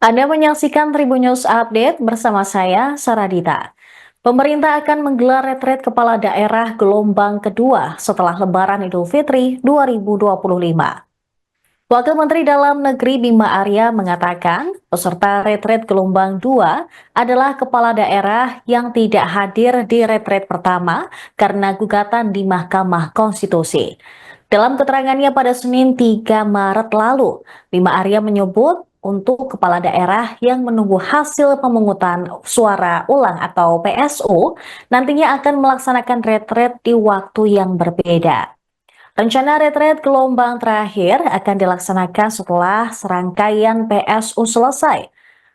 Anda menyaksikan Tribun News Update bersama saya, Saradita. Pemerintah akan menggelar retret kepala daerah gelombang kedua setelah Lebaran Idul Fitri 2025. Wakil Menteri Dalam Negeri Bima Arya mengatakan, peserta retret gelombang 2 adalah kepala daerah yang tidak hadir di retret pertama karena gugatan di Mahkamah Konstitusi. Dalam keterangannya pada Senin 3 Maret lalu, Bima Arya menyebut untuk kepala daerah yang menunggu hasil pemungutan suara ulang atau PSU nantinya akan melaksanakan retret di waktu yang berbeda. Rencana retret gelombang terakhir akan dilaksanakan setelah serangkaian PSU selesai.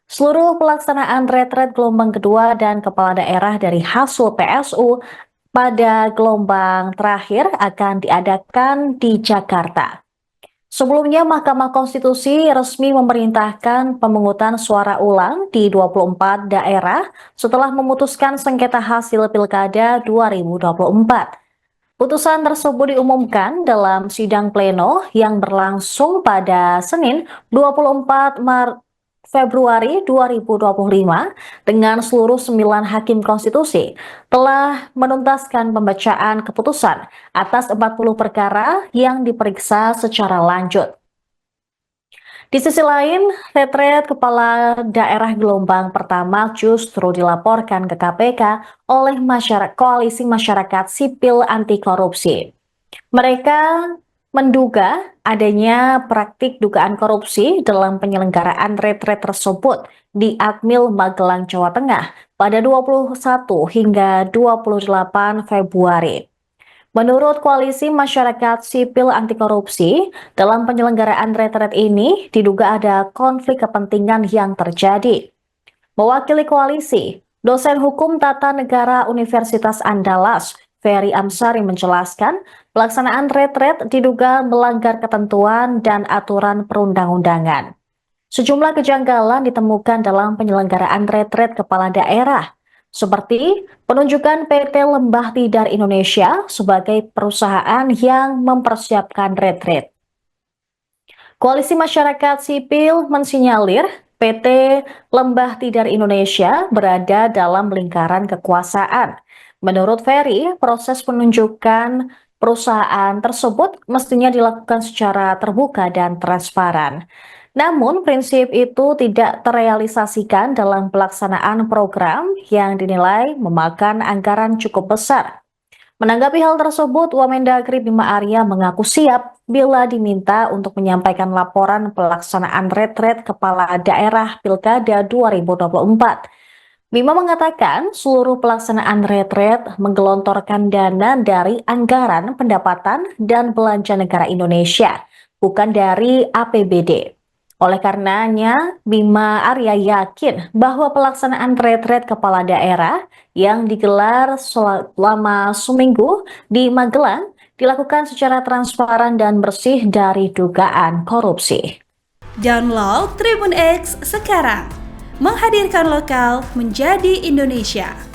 Seluruh pelaksanaan retret gelombang kedua dan kepala daerah dari hasil PSU pada gelombang terakhir akan diadakan di Jakarta. Sebelumnya, Mahkamah Konstitusi resmi memerintahkan pemungutan suara ulang di 24 daerah setelah memutuskan sengketa hasil Pilkada 2024. Putusan tersebut diumumkan dalam sidang pleno yang berlangsung pada Senin 24 Februari 2025 dengan seluruh 9 hakim konstitusi telah menuntaskan pembacaan keputusan atas 40 perkara yang diperiksa secara lanjut. Di sisi lain, retret kepala daerah gelombang pertama justru dilaporkan ke KPK oleh Koalisi Masyarakat Sipil Anti Korupsi. Mereka menduga adanya praktik dugaan korupsi dalam penyelenggaraan retret tersebut di Akmil Magelang, Jawa Tengah pada 21 hingga 28 Februari. Menurut Koalisi Masyarakat Sipil Anti Korupsi, dalam penyelenggaraan retret ini diduga ada konflik kepentingan yang terjadi. Mewakili koalisi, dosen hukum tata negara Universitas Andalas, Ferry Amsari menjelaskan, pelaksanaan retret diduga melanggar ketentuan dan aturan perundang-undangan. Sejumlah kejanggalan ditemukan dalam penyelenggaraan retret kepala daerah, seperti penunjukan PT Lembah Tidar Indonesia sebagai perusahaan yang mempersiapkan retret. Koalisi Masyarakat Sipil mensinyalir PT Lembah Tidar Indonesia berada dalam lingkaran kekuasaan. Menurut Ferry, proses penunjukan perusahaan tersebut mestinya dilakukan secara terbuka dan transparan. Namun, prinsip itu tidak terrealisasikan dalam pelaksanaan program yang dinilai memakan anggaran cukup besar. Menanggapi hal tersebut, Wamendagri Bima Arya mengaku siap bila diminta untuk menyampaikan laporan pelaksanaan retret kepala daerah Pilkada 2024. Bima mengatakan seluruh pelaksanaan retret menggelontorkan dana dari anggaran pendapatan dan belanja negara Indonesia, bukan dari APBD. Oleh karenanya, Bima Arya yakin bahwa pelaksanaan retret kepala daerah yang digelar selama seminggu di Magelang dilakukan secara transparan dan bersih dari dugaan korupsi. Download Tribun X sekarang, menghadirkan lokal menjadi Indonesia.